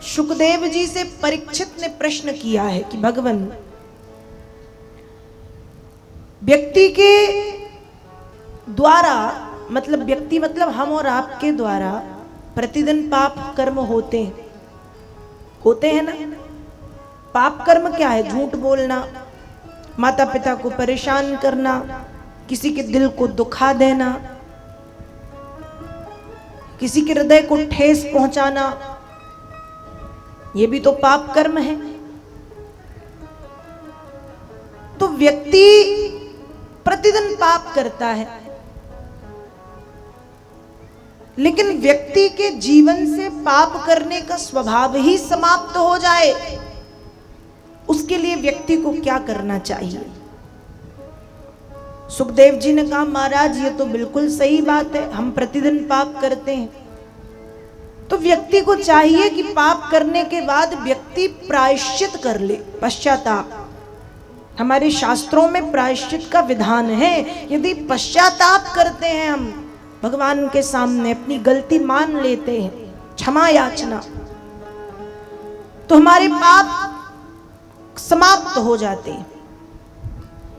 सुखदेव जी से परीक्षित ने प्रश्न किया है कि भगवान, व्यक्ति के द्वारा, मतलब व्यक्ति मतलब हम और आपके द्वारा प्रतिदिन पाप कर्म होते हैं ना। पाप कर्म क्या है? झूठ बोलना, माता पिता को परेशान करना, किसी के दिल को दुखा देना, किसी के हृदय को ठेस पहुंचाना, ये भी तो पाप कर्म है। तो व्यक्ति प्रतिदिन पाप करता है, लेकिन व्यक्ति के जीवन से पाप करने का स्वभाव ही समाप्त हो जाए, उसके लिए व्यक्ति को क्या करना चाहिए? सुखदेव जी ने कहा, महाराज ये तो बिल्कुल सही बात है, हम प्रतिदिन पाप करते हैं, तो व्यक्ति को चाहिए कि पाप करने के बाद व्यक्ति प्रायश्चित कर ले, पश्चाताप। हमारे शास्त्रों में प्रायश्चित का विधान है। यदि पश्चाताप करते हैं, हम भगवान के सामने अपनी गलती मान लेते हैं, क्षमा याचना, तो हमारे पाप समाप्त हो जाते हैं।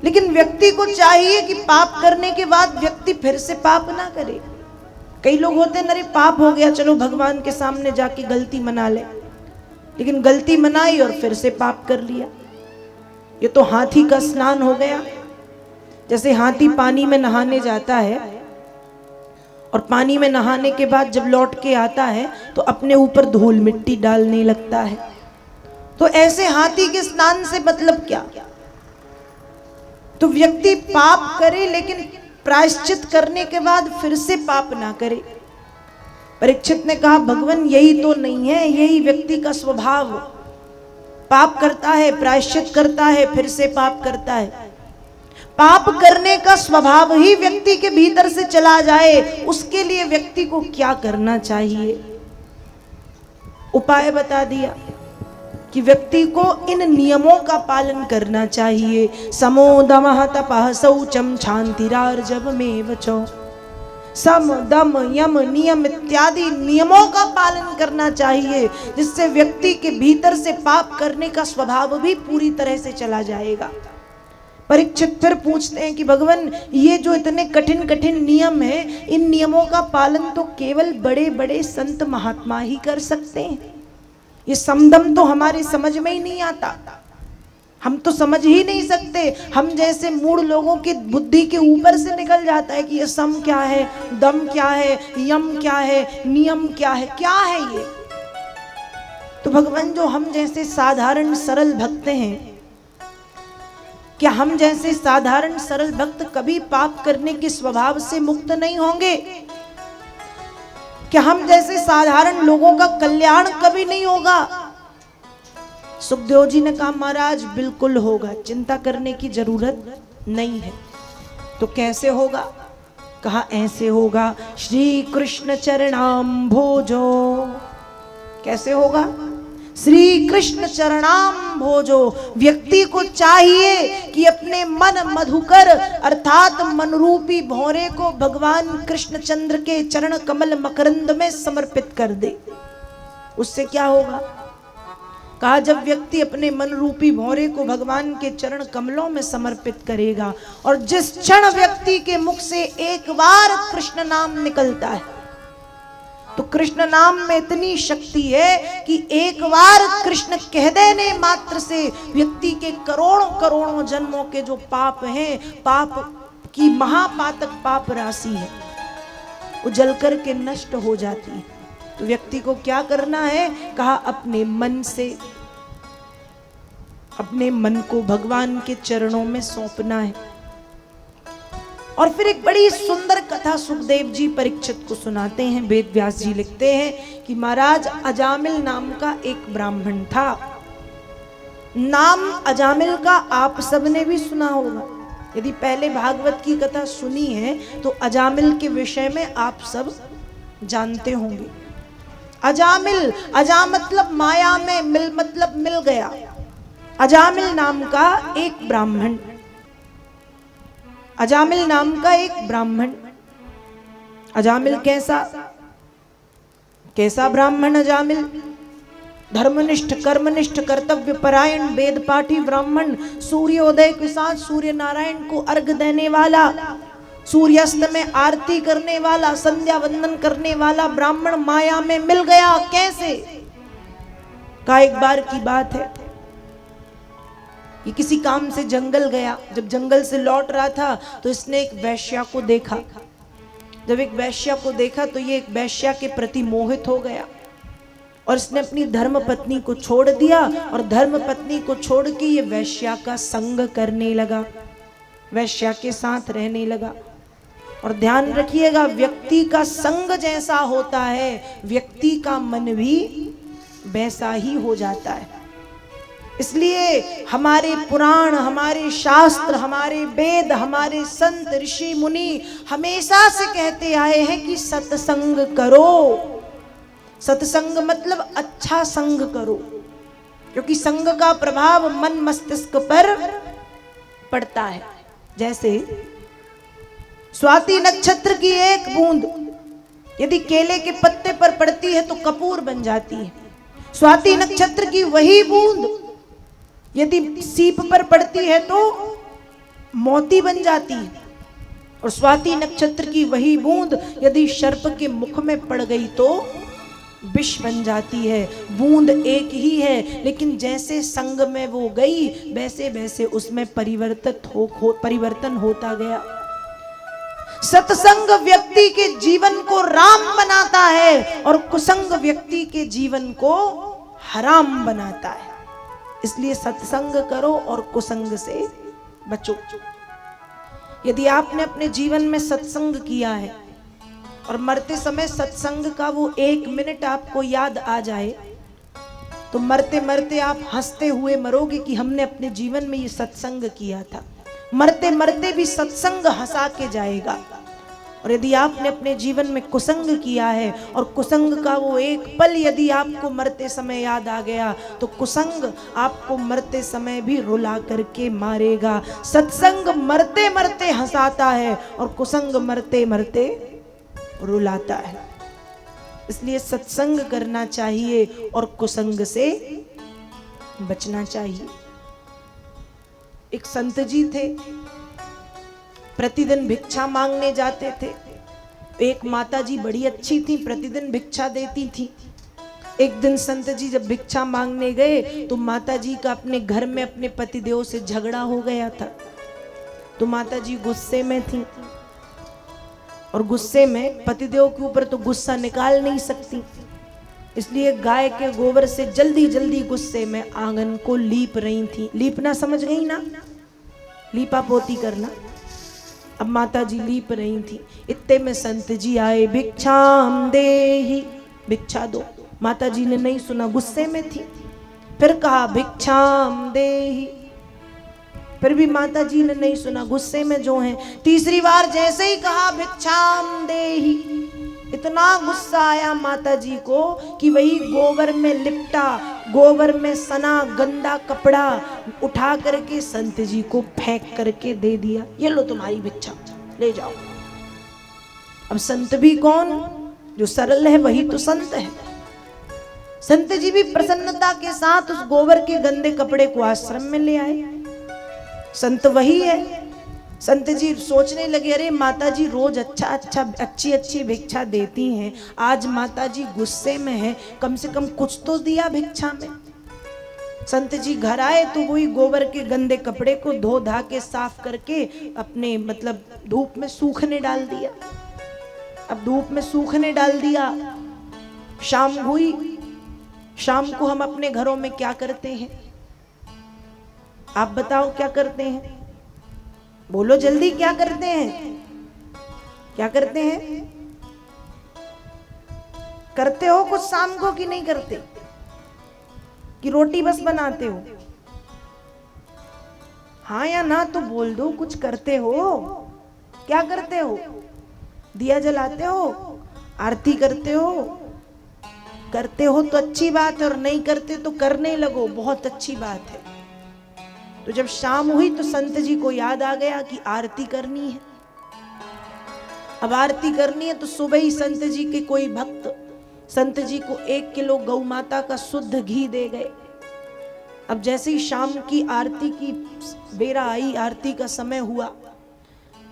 लेकिन व्यक्ति को चाहिए कि पाप करने के बाद व्यक्ति फिर से पाप ना करे। कई लोग होते हैं, अरे पाप हो गया, चलो भगवान के सामने जाके गलती मना ले, लेकिन गलती मनाई और फिर से पाप कर लिया। ये तो हाथी का स्नान हो गया। जैसे हाथी पानी में नहाने जाता है और पानी में नहाने के बाद जब लौट के आता है तो अपने ऊपर धूल मिट्टी डालने लगता है, तो ऐसे हाथी के स्नान से मतलब क्या? तो व्यक्ति पाप करे लेकिन प्रायश्चित करने के बाद फिर से पाप ना करे। परीक्षित ने कहा, भगवान यही तो नहीं है, यही व्यक्ति का स्वभाव। पाप करता है, प्रायश्चित करता है, फिर से पाप करता है। पाप करने का स्वभाव ही व्यक्ति के भीतर से चला जाए, उसके लिए व्यक्ति को क्या करना चाहिए? उपाय बता दिया कि व्यक्ति को इन नियमों का पालन करना चाहिए। समो दमः तपः शौचम क्षान्तिरार्जवमेव च। सम दम यम नियम इत्यादि नियमों का पालन करना चाहिए, जिससे व्यक्ति के भीतर से पाप करने का स्वभाव भी पूरी तरह से चला जाएगा। परीक्षित फिर पूछते हैं कि भगवान, ये जो इतने कठिन कठिन नियम है, इन नियमों का पालन तो केवल बड़े बड़े संत महात्मा ही कर सकते हैं। ये समदम तो हमारी समझ में ही नहीं आता, हम तो समझ ही नहीं सकते। हम जैसे मूढ़ लोगों की बुद्धि के ऊपर से निकल जाता है कि ये सम क्या है, दम क्या है, यम क्या है, नियम क्या है ये। तो भगवान, जो हम जैसे साधारण सरल भक्त हैं, क्या हम जैसे साधारण सरल भक्त कभी पाप करने के स्वभाव से मुक्त नहीं होंगे? क्या हम जैसे साधारण लोगों का कल्याण कभी नहीं होगा? सुखदेव जी ने कहा, महाराज बिल्कुल होगा, चिंता करने की जरूरत नहीं है। तो कैसे होगा? कहा ऐसे होगा, श्री कृष्ण चरणाम भोजो। कैसे होगा? श्री कृष्ण चरणाम भोजो। व्यक्ति को चाहिए कि अपने मन मधुकर अर्थात मन रूपी भौरे को भगवान कृष्णचंद्र के चरण कमल मकरंद में समर्पित कर दे। उससे क्या होगा? कहा, जब व्यक्ति अपने मन रूपी भौरे को भगवान के चरण कमलों में समर्पित करेगा और जिस क्षण व्यक्ति के मुख से एक बार कृष्ण नाम निकलता है, तो कृष्ण नाम में इतनी शक्ति है कि एक बार कृष्ण कह देने मात्र से व्यक्ति के करोड़ों करोड़ों जन्मों के जो पाप हैं, पाप की महापातक पाप राशि है, वो जलकर के नष्ट हो जाती है। तो व्यक्ति को क्या करना है? कहा, अपने मन से अपने मन को भगवान के चरणों में सौंपना है। और फिर एक बड़ी सुंदर कथा सुखदेव जी परीक्षित को सुनाते हैं। वेद व्यास जी लिखते हैं कि महाराज, अजामिल नाम का एक ब्राह्मण था। नाम अजामिल का आप सबने भी सुना होगा। यदि पहले भागवत की कथा सुनी है तो अजामिल के विषय में आप सब जानते होंगे। अजामिल, अजा मतलब माया में, मिल मतलब मिल गया। अजामिल नाम का एक ब्राह्मण, अजामिल नाम का एक ब्राह्मण। अजामिल कैसा ब्राह्मण? अजामिल धर्मनिष्ठ, कर्मनिष्ठ, कर्तव्य परायण, वेद पाठी ब्राह्मण, सूर्योदय के साथ सूर्य नारायण को अर्घ देने वाला, सूर्यास्त में आरती करने वाला, संध्या वंदन करने वाला ब्राह्मण माया में मिल गया। कैसे? का एक बार की बात है, ये किसी काम से जंगल गया। जब जंगल से लौट रहा था तो इसने एक वैश्या को देखा। जब एक वैश्या को देखा तो ये एक वैश्या के प्रति मोहित हो गया और इसने अपनी धर्म पत्नी को छोड़ दिया और धर्म पत्नी को छोड़ के ये वैश्या का संग करने लगा, वैश्या के साथ रहने लगा। और ध्यान रखिएगा, व्यक्ति का संग जैसा होता है व्यक्ति का मन भी वैसा ही हो जाता है। इसलिए हमारे पुराण, हमारे शास्त्र, हमारे वेद, हमारे संत ऋषि मुनि हमेशा से कहते आए हैं कि सत्संग करो। सत्संग मतलब अच्छा संग करो, क्योंकि संग का प्रभाव मन मस्तिष्क पर पड़ता है। जैसे स्वाति नक्षत्र की एक बूंद यदि केले के पत्ते पर पड़ती है तो कपूर बन जाती है। स्वाति नक्षत्र की वही बूंद यदि सीप पर पड़ती है तो मोती बन जाती है। और स्वाति नक्षत्र की वही बूंद यदि सर्प के मुख में पड़ गई तो विष बन जाती है। बूंद एक ही है, लेकिन जैसे संग में वो गई वैसे वैसे उसमें परिवर्तन होता गया। सत्संग व्यक्ति के जीवन को राम बनाता है और कुसंग व्यक्ति के जीवन को हराम बनाता है। इसलिए सत्संग करो और कुसंग से बचो। यदि आपने अपने जीवन में सत्संग किया है और मरते समय सत्संग का वो 1 मिनट आपको याद आ जाए तो मरते मरते आप हंसते हुए मरोगे कि हमने अपने जीवन में ये सत्संग किया था। मरते मरते भी सत्संग हंसा के जाएगा। और यदि आपने अपने जीवन में कुसंग किया है और कुसंग का वो एक पल यदि आपको मरते समय याद आ गया तो कुसंग आपको मरते समय भी रुला करके मारेगा। सत्संग मरते मरते हंसाता है और कुसंग मरते मरते रुलाता है। इसलिए सत्संग करना चाहिए और कुसंग से बचना चाहिए। एक संत जी थे, प्रतिदिन भिक्षा मांगने जाते थे। एक माता जी बड़ी अच्छी थी, प्रतिदिन भिक्षा देती थी। एक दिन संत जी जब भिक्षा मांगने गए तो माता जी का अपने घर में अपने पतिदेव से झगड़ा हो गया था। तो माता जी गुस्से में थी और गुस्से में पतिदेव के ऊपर तो गुस्सा निकाल नहीं सकती, इसलिए गाय के गोबर से जल्दी जल्दी गुस्से में आंगन को लीप रही थी। लीपना समझ गई ना, लीपा पोती करना। अब माता जी लीप रही थी, इतने में संत जी आए, भिक्षाम देहि, भिक्षा दो। माता जी ने नहीं सुना, गुस्से में थी। फिर कहा भिक्षाम देहि, फिर भी माता जी ने नहीं सुना, गुस्से में जो है। तीसरी बार जैसे ही कहा भिक्षाम देहि, इतना गुस्सा आया माता जी को कि वही गोबर में लिपटा, गोबर में सना गंदा कपड़ा उठा करके संत जी को फेंक करके दे दिया। ये लो तुम्हारी भिक्षा, ले जाओ। अब संत भी कौन, जो सरल है वही तो संत है। संत जी भी प्रसन्नता के साथ उस गोबर के गंदे कपड़े को आश्रम में ले आए। संत वही है। संत जी सोचने लगे, अरे माता जी रोज अच्छी भिक्षा देती हैं, आज माता जी गुस्से में है, कम से कम कुछ तो दिया भिक्षा में। संत जी घर आए तो वही गोबर के गंदे कपड़े को धो धा के साफ करके अपने धूप में सूखने डाल दिया। अब धूप में सूखने डाल दिया, शाम हुई। शाम को हम अपने घरों में क्या करते हैं, आप बताओ क्या करते हैं? बोलो जल्दी, क्या करते हैं? क्या करते हैं? करते हो कुछ शाम को कि नहीं करते? कि रोटी बस बनाते हो? हाँ या ना तो बोल दो, कुछ करते हो? क्या करते हो? दिया जलाते हो? आरती करते हो? करते हो तो अच्छी बात है, और नहीं करते तो करने लगो, बहुत अच्छी बात है। तो जब शाम हुई तो संत जी को याद आ गया कि आरती करनी है। अब आरती करनी है तो सुबह ही संत जी के कोई भक्त संत जी को 1 किलो गौ माता का शुद्ध घी दे गए। अब जैसे ही शाम की आरती की बेरा आई, आरती का समय हुआ,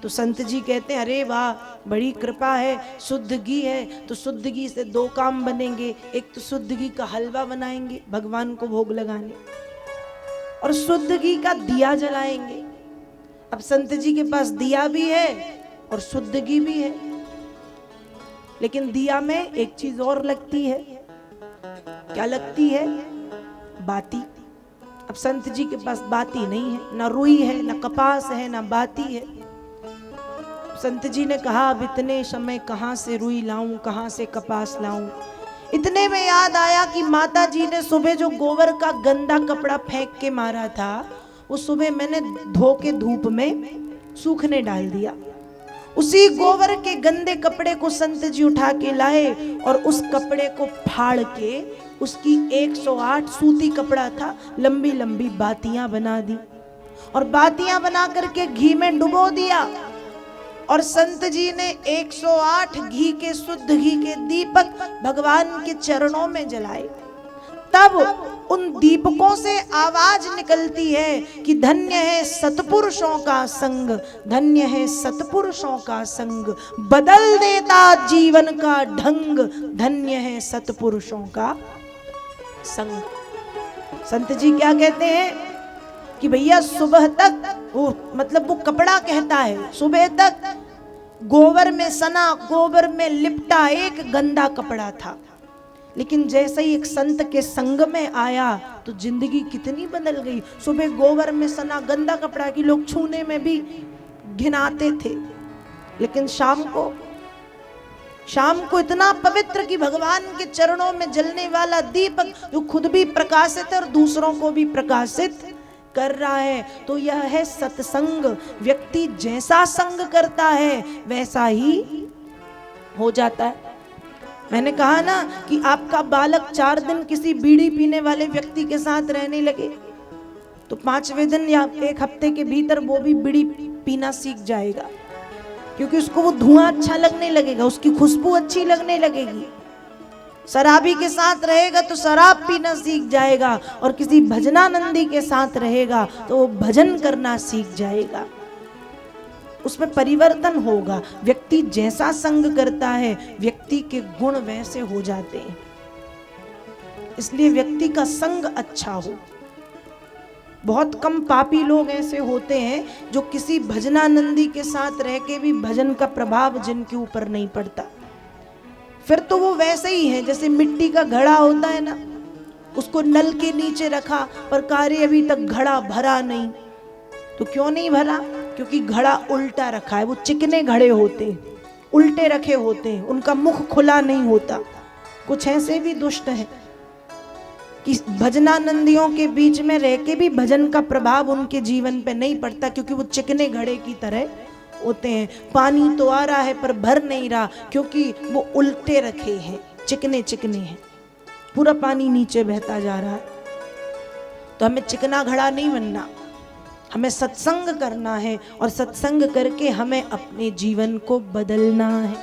तो संत जी कहते हैं अरे वाह, बड़ी कृपा है, शुद्ध घी है तो शुद्ध घी से 2 काम बनेंगे। एक तो शुद्ध घी का हलवा बनाएंगे भगवान को भोग लगाने, और शुद्ध घी का दिया जलाएंगे। अब संत जी के पास दिया भी है और शुद्ध घी भी है, लेकिन दिया में एक चीज और लगती है। क्या लगती है? बाती। अब संत जी के पास बाती नहीं है, ना रुई है, ना कपास है, ना बाती है। संत जी ने कहा अब इतने समय कहां से रुई लाऊं, कहां से कपास लाऊं। इतने में याद आया कि माता जी ने सुबह जो गोबर का गंदा कपड़ा फेंक के मारा था, वो सुबह मैंने धो के धूप में सूखने डाल दिया। उसी गोबर के गंदे कपड़े को संत जी उठा के लाए और उस कपड़े को फाड़ के उसकी 108 सूती कपड़ा था, लंबी लंबी बातियां बना दी और बातियां बना करके घी में डुबो दिया। और संत जी ने 108 घी के शुद्ध घी के दीपक भगवान के चरणों में जलाए। तब उन दीपकों से आवाज निकलती है कि धन्य है सतपुरुषों का संग, धन्य है सतपुरुषों का संग, बदल देता जीवन का ढंग, धन्य है सतपुरुषों का संग। संत जी क्या कहते हैं कि भैया सुबह तक वो कपड़ा कहता है, सुबह तक गोबर में सना, गोबर में लिपटा एक गंदा कपड़ा था, लेकिन जैसे ही एक संत के संग में आया तो जिंदगी कितनी बदल गई। सुबह गोबर में सना गंदा कपड़ा की लोग छूने में भी घिनाते थे, लेकिन शाम को इतना पवित्र कि भगवान के चरणों में जलने वाला दीपक जो खुद भी प्रकाशित है और दूसरों को भी प्रकाशित कर रहा है। तो यह है सत्संग। व्यक्ति जैसा संग करता है वैसा ही हो जाता है। मैंने कहा ना कि आपका बालक 4 दिन किसी बीड़ी पीने वाले व्यक्ति के साथ रहने लगे तो 5वें दिन या 1 हफ्ते के भीतर वो भी बीड़ी पीना सीख जाएगा, क्योंकि उसको वो धुआं अच्छा लगने लगेगा, उसकी खुशबू अच्छी लगने लगेगी। शराबी के साथ रहेगा तो शराब पीना सीख जाएगा, और किसी भजनानंदी के साथ रहेगा तो वो भजन करना सीख जाएगा। उसमें परिवर्तन होगा। व्यक्ति जैसा संग करता है व्यक्ति के गुण वैसे हो जाते हैं। इसलिए व्यक्ति का संग अच्छा हो। बहुत कम पापी लोग ऐसे होते हैं जो किसी भजनानंदी के साथ रह के भी भजन का प्रभाव जिनके ऊपर नहीं पड़ता। फिर तो वो वैसे ही है जैसे मिट्टी का घड़ा होता है ना, उसको नल के नीचे रखा पर कार्य अभी तक घड़ा भरा नहीं। तो क्यों नहीं भरा? क्योंकि घड़ा उल्टा रखा है। वो चिकने घड़े होते हैं, उल्टे रखे होते हैं, उनका मुख खुला नहीं होता। कुछ ऐसे भी दुष्ट हैं कि भजनानंदियों के बीच में रह के भी भजन का प्रभाव उनके जीवन पे नहीं पड़ता, क्योंकि वो चिकने घड़े की तरह होते हैं। पानी तो आ रहा है पर भर नहीं रहा, क्योंकि वो उल्टे रखे हैं, चिकने चिकने हैं, पूरा पानी नीचे बहता जा रहा है। तो हमें चिकना घड़ा नहीं बनना, हमें सत्संग करना है और सत्संग करके हमें अपने जीवन को बदलना है।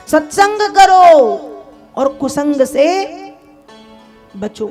सत्संग करो और कुसंग से बचो।